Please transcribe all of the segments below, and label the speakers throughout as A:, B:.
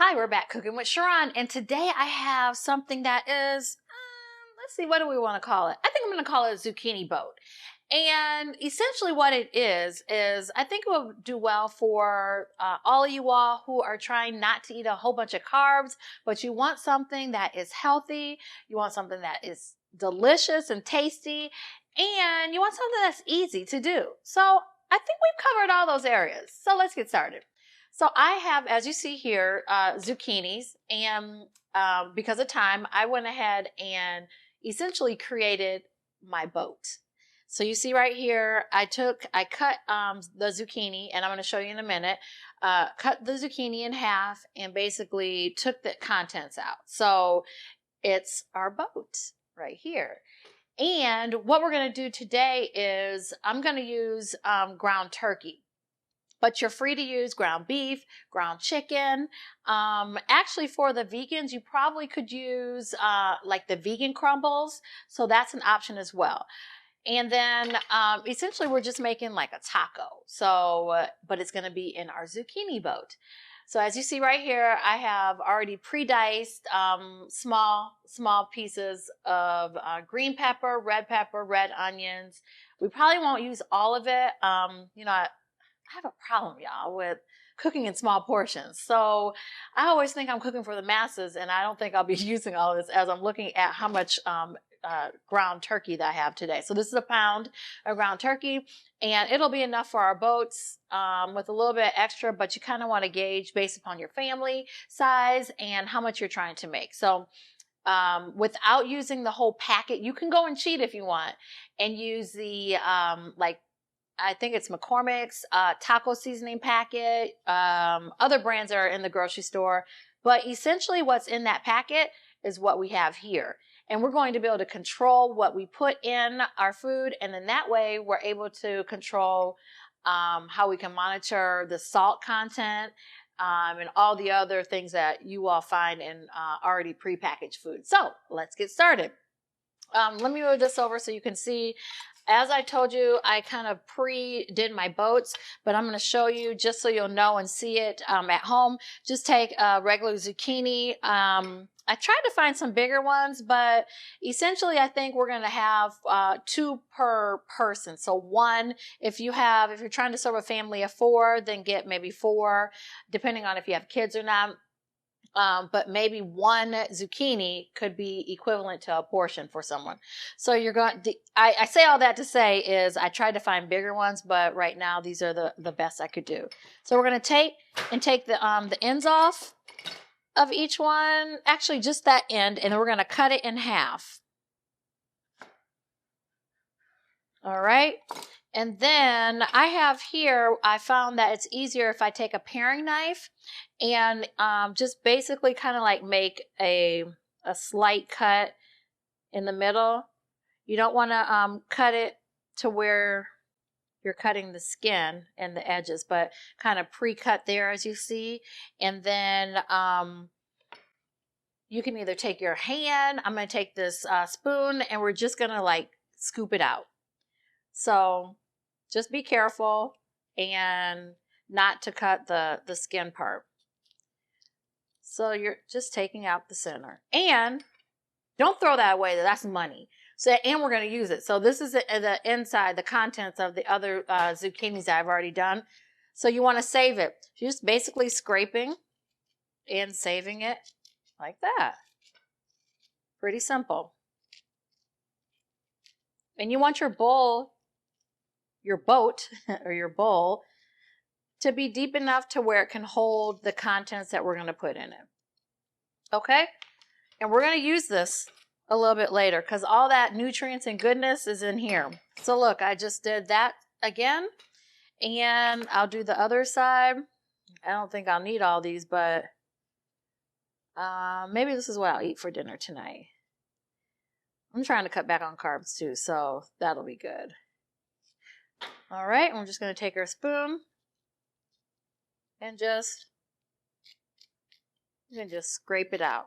A: Hi, we're back cooking with Sharon, and today I have something that is, let's see, what do we want to call it? I think I'm going to call it a zucchini boat. And essentially what it is I think it will do well for all of you all who are trying not to eat a whole bunch of carbs, but you want something that is healthy, you want something that is delicious and tasty, and you want something that's easy to do. So I think we've covered all those areas. So let's get started. So I have, as you see here, zucchinis, and because of time, I went ahead and essentially created my boat. So you see right here, I cut the zucchini, and I'm going to show you in a minute, cut the zucchini in half and basically took the contents out. So it's our boat right here. And what we're going to do today is I'm going to use ground turkey. But you're free to use ground beef, ground chicken. Actually, for the vegans, you probably could use like the vegan crumbles. So that's an option as well. And then essentially we're just making like a taco. So, but it's going to be in our zucchini boat. So as you see right here, I have already pre-diced small pieces of green pepper, red onions. We probably won't use all of it. I have a problem, y'all, with cooking in small portions. So I always think I'm cooking for the masses, and I don't think I'll be using all of this as I'm looking at how much ground turkey that I have today. So this is a pound of ground turkey, and it'll be enough for our boats with a little bit extra, but you kind of want to gauge based upon your family size and how much you're trying to make. So without using the whole packet, you can go and cheat if you want and use the I think it's McCormick's taco seasoning packet. Other brands are in the grocery store. But essentially what's in that packet is what we have here. And we're going to be able to control what we put in our food. And then that way we're able to control how we can monitor the salt content and all the other things that you all find in already prepackaged food. So let's get started. Let me move this over so you can see. As I told you, I kind of did my boats, but I'm going to show you just so you'll know and see it at home. Just take a regular zucchini. I tried to find some bigger ones, but essentially I think we're going to have 2 per person. So 1, if you're trying to serve a family of 4, then get maybe 4, depending on if you have kids or not. But maybe 1 zucchini could be equivalent to a portion for someone. So I say all that to say is I tried to find bigger ones, but right now these are the best I could do. So we're going to take the ends off of each one, actually just that end, and then we're going to cut it in half. All right. And then I found that it's easier if I take a paring knife and just basically kind of like make a slight cut in the middle. You don't want to cut it to where you're cutting the skin and the edges, but kind of pre-cut there as you see. And then you can either take your hand, I'm going to take this spoon, and we're just going to like scoop it out. So just be careful and not to cut the skin part. So you're just taking out the center. And don't throw that away. That's money. So, and we're going to use it. So this is the inside, the contents of the other zucchinis that I've already done. So you want to save it. You're just basically scraping and saving it like that. Pretty simple. And you want your boat or your bowl to be deep enough to where it can hold the contents that we're going to put in it. Okay? And we're going to use this a little bit later because all that nutrients and goodness is in here. So look, I just did that again, and I'll do the other side. I don't think I'll need all these, but maybe this is what I'll eat for dinner tonight. I'm trying to cut back on carbs too, so that'll be good. All right, we're just going to take our spoon and just scrape it out.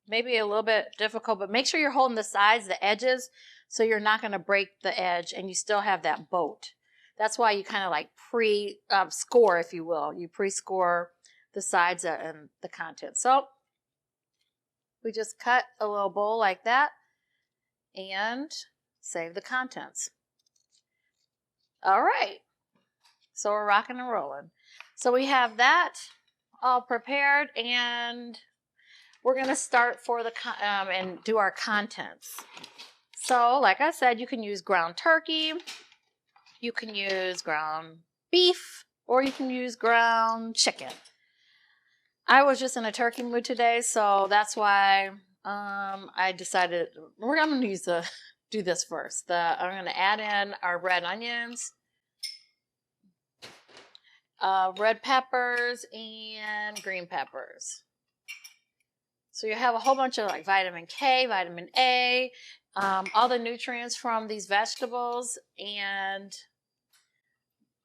A: Maybe a little bit difficult, but make sure you're holding the sides, the edges, so you're not going to break the edge and you still have that boat. That's why you kind of like score, if you will. You pre-score the sides and the content. So we just cut a little bowl like that and save the contents. All right. So we're rocking and rolling. So we have that all prepared, and we're going to start for the and do our contents. So like I said, you can use ground turkey, you can use ground beef, or you can use ground chicken. I was just in a turkey mood today, so that's why I decided I'm going to do this first. I'm going to add in our red onions, red peppers, and green peppers. So you have a whole bunch of like vitamin K, vitamin A, all the nutrients from these vegetables. And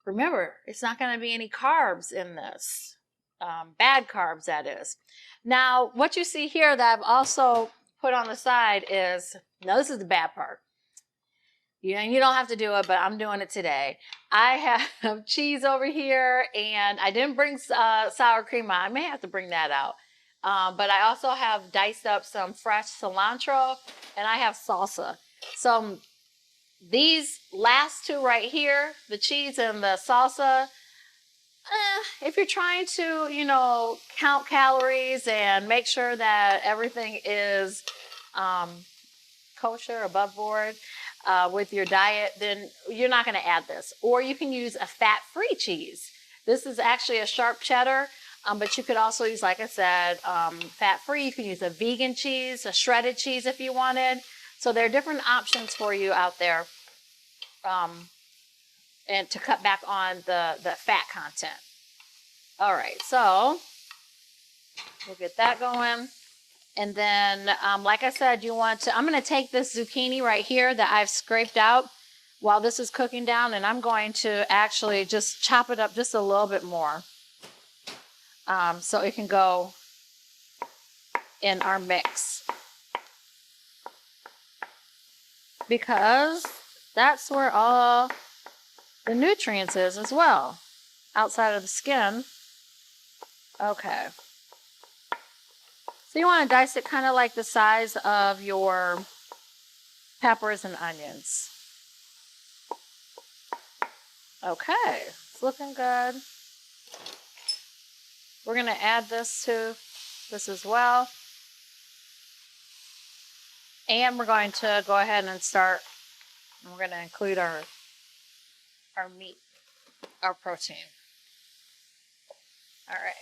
A: remember, it's not going to be any carbs in this. Bad carbs, that is. Now, what you see here that I've also put on the side is, now this is the bad part. You don't have to do it, but I'm doing it today. I have cheese over here, and I didn't bring sour cream on. I may have to bring that out. But I also have diced up some fresh cilantro, and I have salsa. So these last two right here, the cheese and the salsa, if you're trying to, count calories and make sure that everything is kosher, above board with your diet, then you're not going to add this. Or you can use a fat-free cheese. This is actually a sharp cheddar, but you could also use, like I said, fat-free. You can use a vegan cheese, a shredded cheese if you wanted. So there are different options for you out there. And to cut back on the fat content. All right, so we'll get that going. And then, like I said, I'm going to take this zucchini right here that I've scraped out while this is cooking down, and I'm going to actually just chop it up just a little bit more so it can go in our mix. Because that's where all the nutrients is as well, outside of the skin. Okay. So you want to dice it kind of like the size of your peppers and onions. Okay, it's looking good. We're going to add this to this as well. And we're going to go ahead and we're going to include our meat, our protein. All right.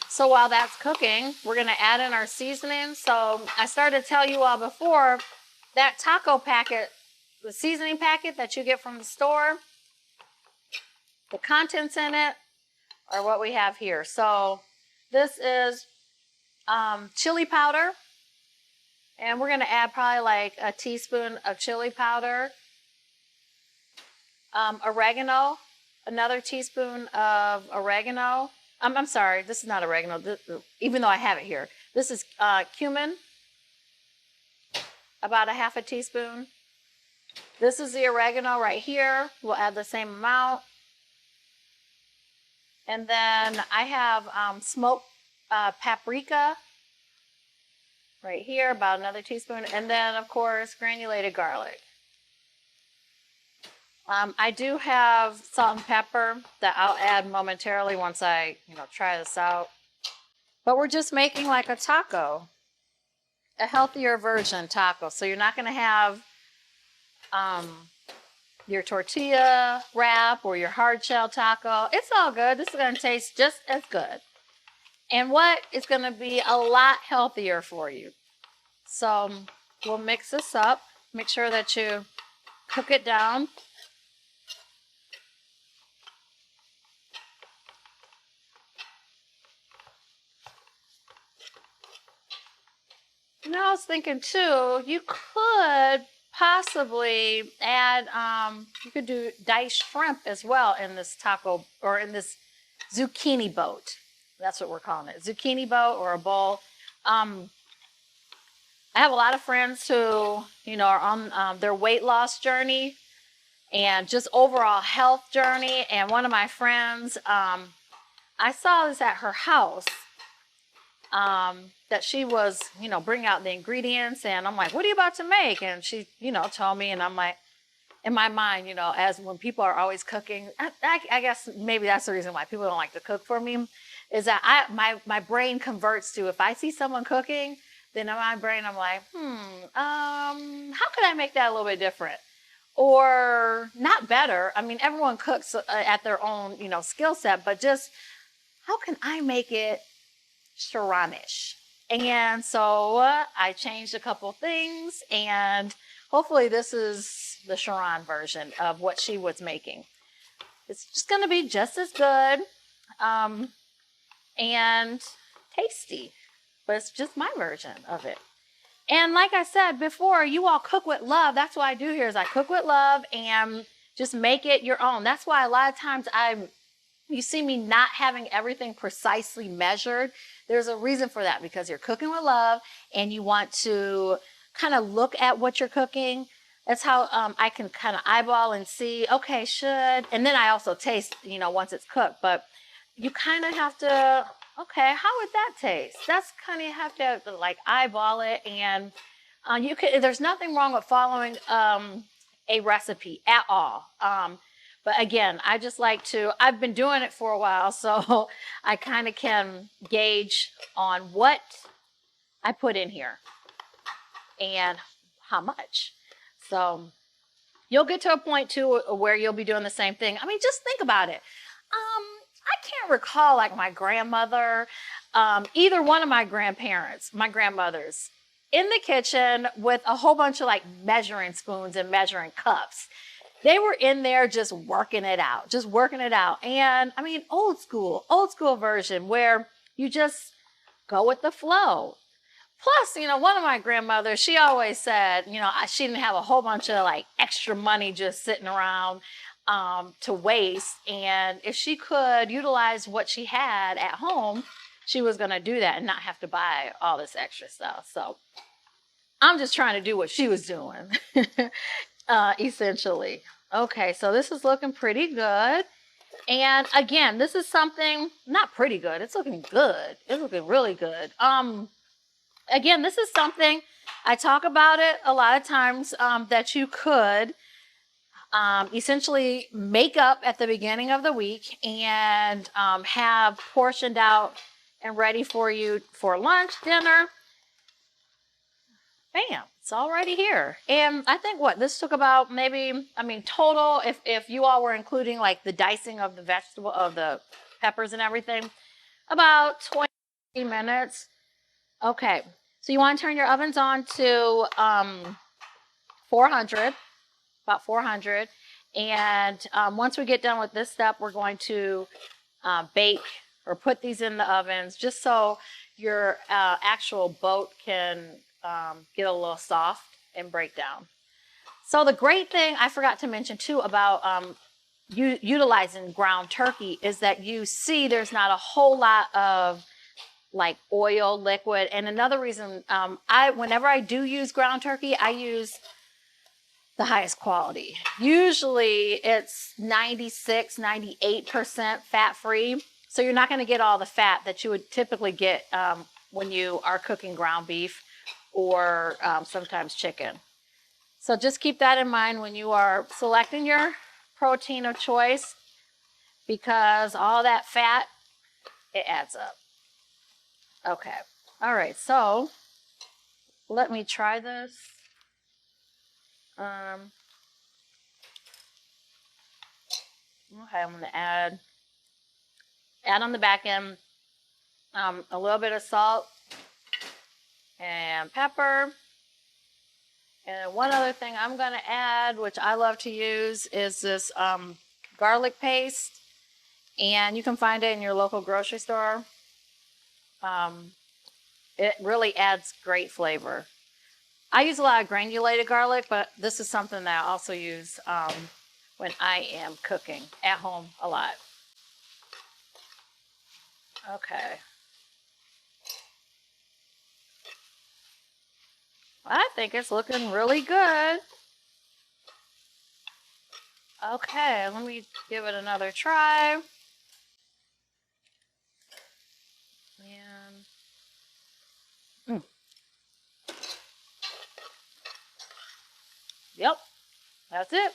A: So while that's cooking, we're going to add in our seasoning. So I started to tell you all before, that taco packet, the seasoning packet that you get from the store, the contents in it are what we have here. So this is chili powder. And we're going to add probably like a teaspoon of chili powder. Oregano, another teaspoon of oregano. I'm sorry, this is not oregano, even though I have it here. This is cumin, about a half a teaspoon. This is the oregano right here. We'll add the same amount. And then I have smoked paprika right here, about another teaspoon. And then, of course, granulated garlic. I do have salt and pepper that I'll add momentarily once I, try this out. But we're just making like a taco, a healthier version taco. So you're not going to have your tortilla wrap or your hard shell taco. It's all good. This is going to taste just as good. And what is going to be a lot healthier for you. So we'll mix this up. Make sure that you cook it down. Now I was thinking too, you could possibly add, you could do diced shrimp as well in this taco, or in this zucchini boat. That's what we're calling it, zucchini boat or a bowl. I I have a lot of friends who, are on their weight loss journey and just overall health journey. And one of my friends, I saw this at her house, that she was, bringing out the ingredients, and I'm like, what are you about to make? And she, told me, and I'm like, in my mind, as when people are always cooking, I guess maybe that's the reason why people don't like to cook for me, is that my brain converts to, if I see someone cooking, then in my brain I'm like, how could I make that a little bit different? Or not better. I mean, everyone cooks at their own, skill set, but just how can I make it Sharonish? And so I changed a couple things, and hopefully this is the Sharon version of what she was making. It's just going to be just as good and tasty, but it's just my version of it. And like I said before, you all cook with love. That's what I do here, is I cook with love and just make it your own. That's why a lot of times you see me not having everything precisely measured. There's a reason for that, because you're cooking with love and you want to kind of look at what you're cooking. That's how I can kind of eyeball and see, okay, and then I also taste, once it's cooked. But you kind of have to, okay, how would that taste? That's kind of, you have to like eyeball it. And there's nothing wrong with following a recipe at all. But again, I just like I've been doing it for a while, so I kind of can gauge on what I put in here and how much. So you'll get to a point too where you'll be doing the same thing. I mean, just think about it. I can't recall like my grandmother, either one of my grandmothers, in the kitchen with a whole bunch of like measuring spoons and measuring cups. They were in there just working it out. And I mean, old school version where you just go with the flow. Plus, one of my grandmothers, she always said, she didn't have a whole bunch of like extra money just sitting around to waste. And if she could utilize what she had at home, she was going to do that and not have to buy all this extra stuff. So I'm just trying to do what she was doing, essentially. Okay, so this is looking pretty good. And again, this is something not pretty good. It's looking good. It's looking really good. Again, this is something I talk about it a lot of times, that you could essentially make up at the beginning of the week and have portioned out and ready for you for lunch, dinner. Bam, it's already here. And I think this took about total, if you all were including like the dicing of the peppers and everything, about 20 minutes. Okay, so you want to turn your ovens on to 400, about 400. And once we get done with this step, we're going to bake or put these in the ovens just so your actual boat can get a little soft and break down. So the great thing I forgot to mention too about utilizing ground turkey is that you see there's not a whole lot of like oil, liquid. And another reason, whenever I do use ground turkey, I use the highest quality. Usually it's 96, 98% fat-free. So you're not going to get all the fat that you would typically get when you are cooking ground beef or sometimes chicken. So just keep that in mind when you are selecting your protein of choice, because all that fat, it adds up. Okay. All right. So let me try this. Okay, I'm going to add on the back end a little bit of salt and pepper. And one other thing I'm going to add, which I love to use, is this garlic paste. And you can find it in your local grocery store. It really adds great flavor. I use a lot of granulated garlic, but this is something that I also use when I am cooking at home a lot. Okay. I think it's looking really good. Okay, let me give it another try. And yep, that's it.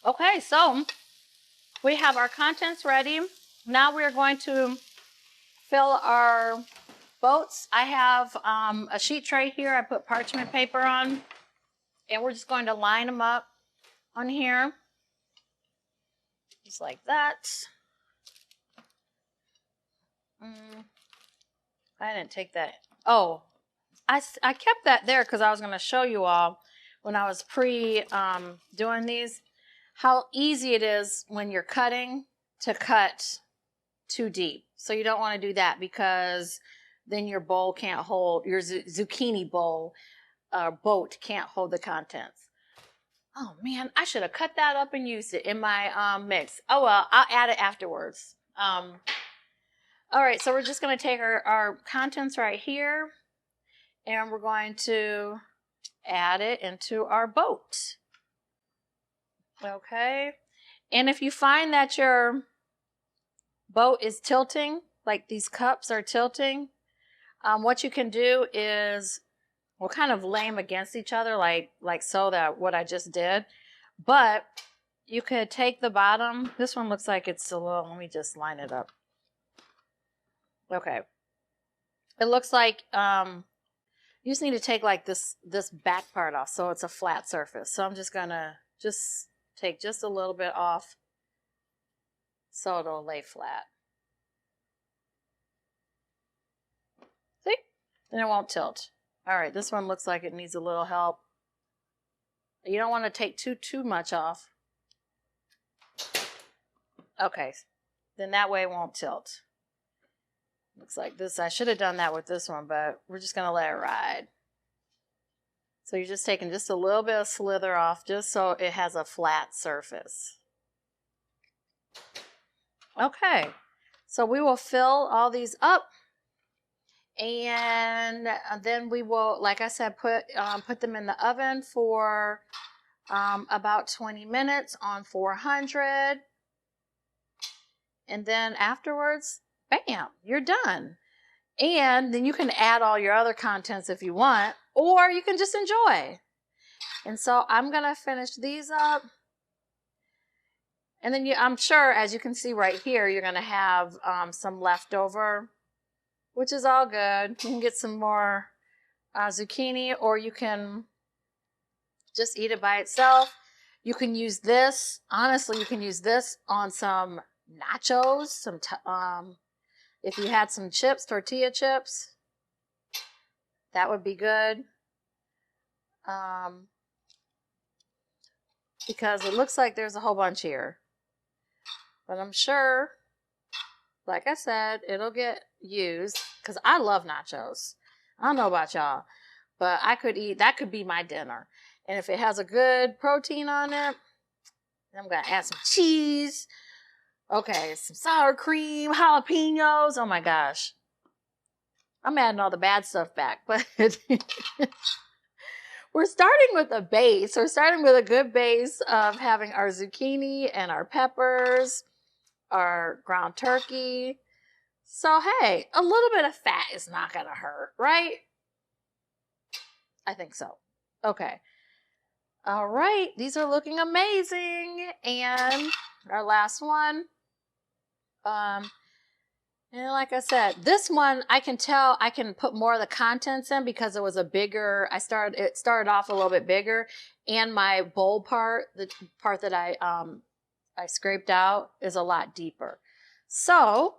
A: Okay, so we have our contents ready. Now we are going to fill our boats. I have a sheet tray here. I put parchment paper on, and we're just going to line them up on here, just like that. I didn't take that. Oh, I kept that there because I was going to show you all when I was doing these how easy it is when you're cutting to cut too deep. So you don't want to do that because then your bowl can't hold, your zucchini bowl boat can't hold the contents. Oh man, I should have cut that up and used it in my mix. Oh well, I'll add it afterwards. All right, so we're just going to take our contents right here, and we're going to add it into our boat. Okay, and if you find that your boat is tilting, like these cups are tilting, what you can do is we'll kind of lay them against each other like so, that what I just did. But you could take the bottom. This one looks like it's a little, let me just line it up. Okay. It looks like you just need to take like this back part off so it's a flat surface. So I'm just gonna take just a little bit off so it'll lay flat. See? Then it won't tilt. All right, this one looks like it needs a little help. You don't want to take too much off. Okay, then that way it won't tilt. Looks like this. I should have done that with this one, but we're just going to let it ride. So you're just taking just a little bit of slither off just so it has a flat surface. Okay, so we will fill all these up, and then we will, like I said, put them in the oven for about 20 minutes on 400. And then afterwards, bam, you're done. And then you can add all your other contents if you want, or you can just enjoy. And so I'm going to finish these up. And then I'm sure, as you can see right here, you're going to have some leftover, which is all good. You can get some more zucchini, or you can just eat it by itself. You can use this. Honestly, you can use this on some nachos, if you had some chips, tortilla chips, that would be good. Because it looks like there's a whole bunch here. But I'm sure, like I said, it'll get used because I love nachos. I don't know about y'all, but that could be my dinner. And if it has a good protein on it, I'm going to add some cheese. Okay, some sour cream, jalapenos. Oh my gosh. I'm adding all the bad stuff back, but we're starting with a base. We're starting with a good base of having our zucchini and our peppers, our ground turkey. So, hey, a little bit of fat is not going to hurt, right? I think so. Okay. All right. These are looking amazing. And our last one. And like I said, this one I can tell I can put more of the contents in because it was a bigger, it started off a little bit bigger, and my bowl part, the part that I scraped out, is a lot deeper. So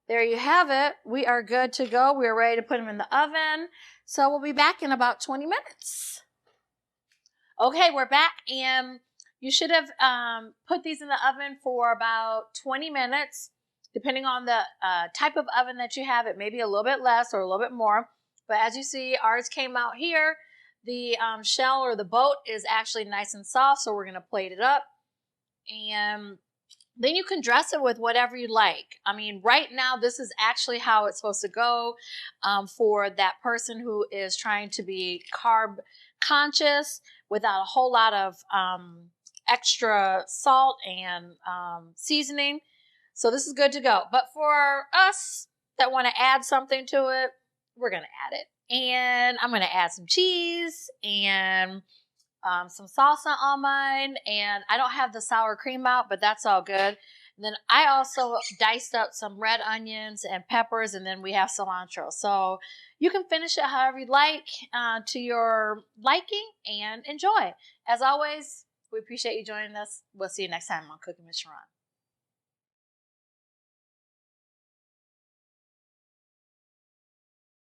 A: there you have it. We are good to go. We're ready to put them in the oven. So we'll be back in about 20 minutes. Okay, we're back, and you should have put these in the oven for about 20 minutes. Depending on the type of oven that you have, it may be a little bit less or a little bit more. But as you see, ours came out here. The shell or the boat is actually nice and soft, so we're going to plate it up. And Then you can dress it with whatever you like. I mean, right now, this is actually how it's supposed to go for that person who is trying to be carb conscious without a whole lot of extra salt and seasoning. So this is good to go. But for us that want to add something to it, we're going to add it. And I'm going to add some cheese and some salsa on mine, and I don't have the sour cream out, but that's all good. And then I also diced up some red onions and peppers, and then we have cilantro. So you can finish it however you like to your liking and enjoy. As always, we appreciate you joining us. We'll see you next time on Cooking with Sharon.